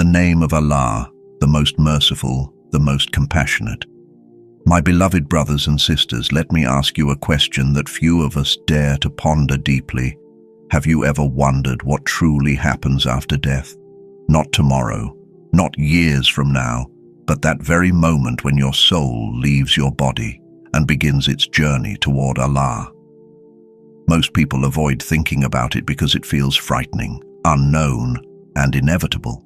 the name of Allah, the most merciful, the most compassionate. My beloved brothers and sisters, let me ask you a question that few of us dare to ponder deeply. Have you ever wondered what truly happens after death? Not tomorrow, not years from now, but that very moment when your soul leaves your body and begins its journey toward Allah. Most people avoid thinking about it because it feels frightening, unknown, and inevitable.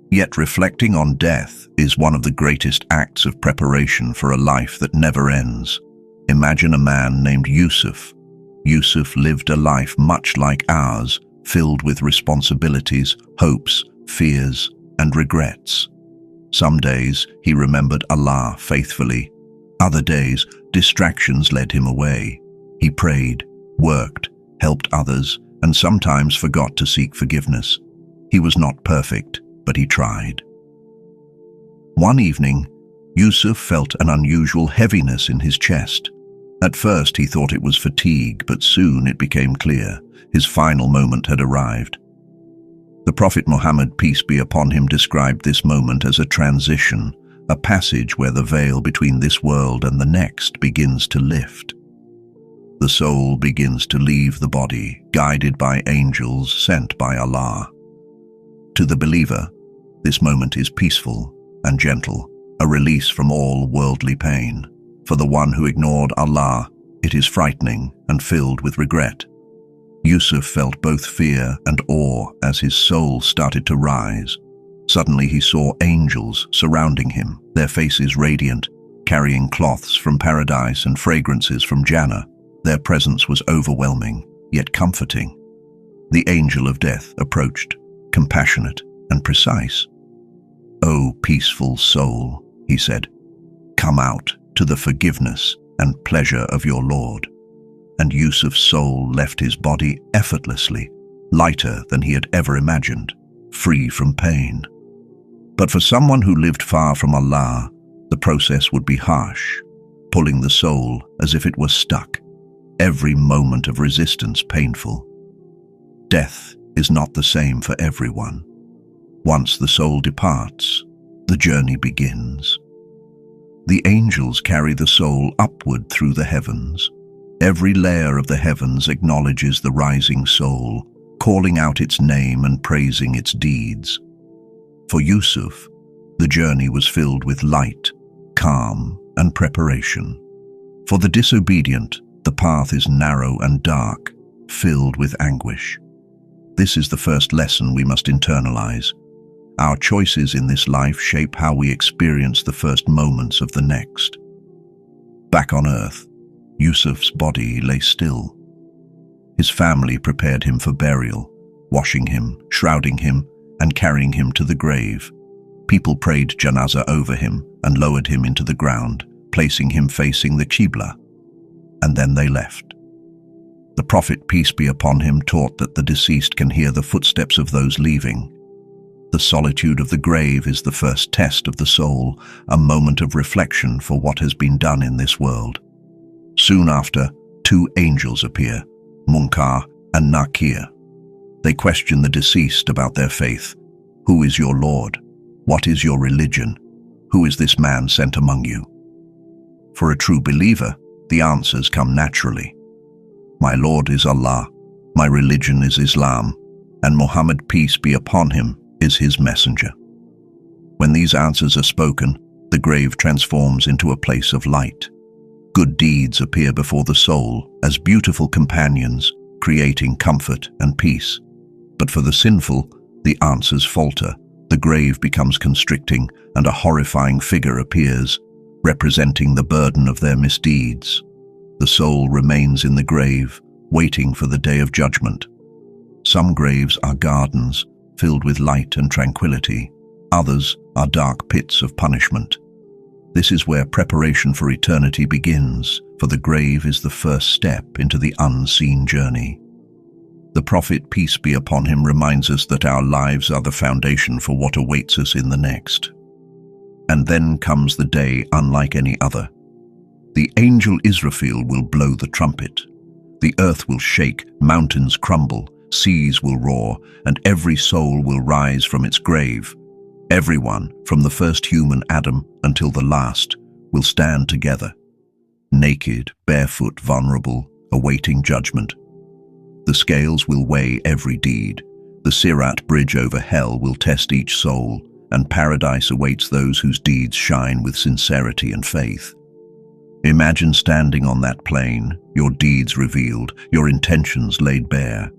Yet reflecting on death is one of the greatest acts of preparation for a life that never ends. Imagine a man named Yusuf. Yusuf lived a life much like ours, filled with responsibilities, hopes, fears, and regrets. Some days he remembered Allah faithfully. Other days, distractions led him away. He prayed, worked, helped others, and sometimes forgot to seek forgiveness. He was not perfect, but he tried. One evening, Yusuf felt an unusual heaviness in his chest. At first he thought it was fatigue, but soon it became clear. His final moment had arrived. The Prophet Muhammad, peace be upon him, described this moment as a transition, a passage where the veil between this world and the next begins to lift. The soul begins to leave the body, guided by angels sent by Allah. To the believer, this moment is peaceful and gentle, a release from all worldly pain. For the one who ignored Allah, it is frightening and filled with regret. Yusuf felt both fear and awe as his soul started to rise. Suddenly he saw angels surrounding him, their faces radiant, carrying cloths from paradise and fragrances from Jannah. Their presence was overwhelming, yet comforting. The angel of death approached, compassionate and precise. "O peaceful soul," he said, "come out to the forgiveness and pleasure of your Lord." And Yusuf's soul left his body effortlessly, lighter than he had ever imagined, free from pain. But for someone who lived far from Allah, the process would be harsh, pulling the soul as if it were stuck, every moment of resistance painful. Death is not the same for everyone. Once the soul departs, the journey begins. The angels carry the soul upward through the heavens. Every layer of the heavens acknowledges the rising soul, calling out its name and praising its deeds. For Yusuf, the journey was filled with light, calm, and preparation. For the disobedient, the path is narrow and dark, filled with anguish. This is the first lesson we must internalize. Our choices in this life shape how we experience the first moments of the next. Back on earth, Yusuf's body lay still. His family prepared him for burial, washing him, shrouding him, and carrying him to the grave. People prayed janazah over him and lowered him into the ground, placing him facing the Qibla. And then they left. The Prophet, peace be upon him, taught that the deceased can hear the footsteps of those leaving. The solitude of the grave is the first test of the soul, a moment of reflection for what has been done in this world. Soon after, two angels appear, Munkar and Nakir. They question the deceased about their faith. Who is your Lord? What is your religion? Who is this man sent among you? For a true believer, the answers come naturally. My Lord is Allah, my religion is Islam, and Muhammad, peace be upon him, is his messenger. When these answers are spoken, the grave transforms into a place of light. Good deeds appear before the soul as beautiful companions, creating comfort and peace. But for the sinful, the answers falter. The grave becomes constricting, and a horrifying figure appears, representing the burden of their misdeeds. The soul remains in the grave, waiting for the day of judgment. Some graves are gardens, filled with light and tranquility. Others are dark pits of punishment. This is where preparation for eternity begins, for the grave is the first step into the unseen journey. The Prophet, peace be upon him, reminds us that our lives are the foundation for what awaits us in the next. And then comes the day unlike any other. The angel Israfil will blow the trumpet. The earth will shake, mountains crumble, seas will roar, and every soul will rise from its grave. Everyone, from the first human Adam until the last, will stand together, naked, barefoot, vulnerable, awaiting judgment. The scales will weigh every deed. The Sirat bridge over hell will test each soul, and paradise awaits those whose deeds shine with sincerity and faith. Imagine standing on that plain, your deeds revealed, your intentions laid bare.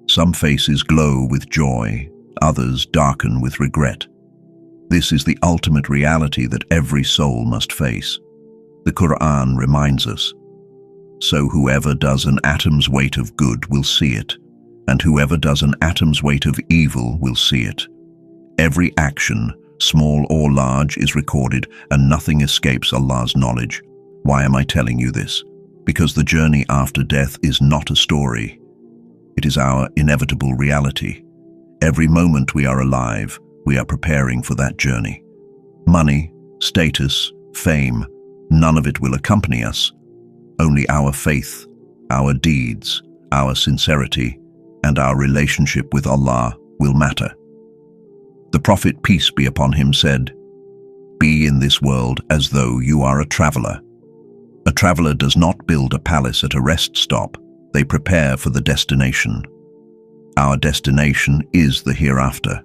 Some faces glow with joy, others darken with regret. This is the ultimate reality that every soul must face. The Quran reminds us, "So whoever does an atom's weight of good will see it, and whoever does an atom's weight of evil will see it." Every action, small or large, is recorded, and nothing escapes Allah's knowledge. Why am I telling you this? Because the journey after death is not a story. It is our inevitable reality. Every moment we are alive, we are preparing for that journey. Money, status, fame, none of it will accompany us. Only our faith, our deeds, our sincerity, and our relationship with Allah will matter. The Prophet, peace be upon him, said, "Be in this world as though you are a traveler." A traveler does not build a palace at a rest stop. They prepare for the destination. Our destination is the hereafter.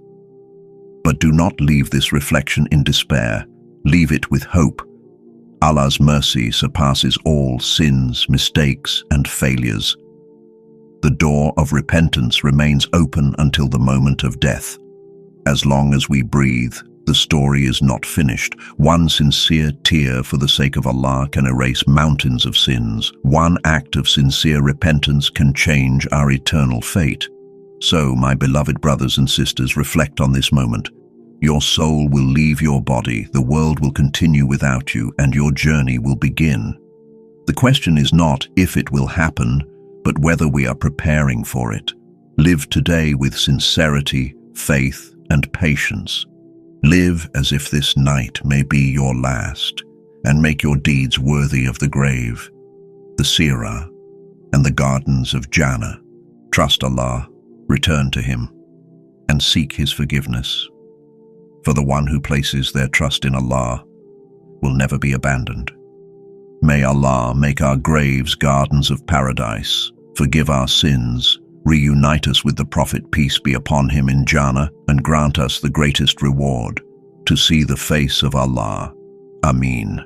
But do not leave this reflection in despair. Leave it with hope. Allah's mercy surpasses all sins, mistakes, and failures. The door of repentance remains open until the moment of death. As long as we breathe, the story is not finished. One sincere tear for the sake of Allah can erase mountains of sins. One act of sincere repentance can change our eternal fate. So, my beloved brothers and sisters, reflect on this moment. Your soul will leave your body, the world will continue without you, and your journey will begin. The question is not if it will happen, but whether we are preparing for it. Live today with sincerity, faith, and patience. Live as if this night may be your last, and make your deeds worthy of the grave, the Sirah, and the gardens of Jannah. Trust Allah, return to Him, and seek His forgiveness. For the one who places their trust in Allah will never be abandoned. May Allah make our graves gardens of paradise, forgive our sins, reunite us with the Prophet, peace be upon him, in Jannah, and grant us the greatest reward, to see the face of Allah. Ameen.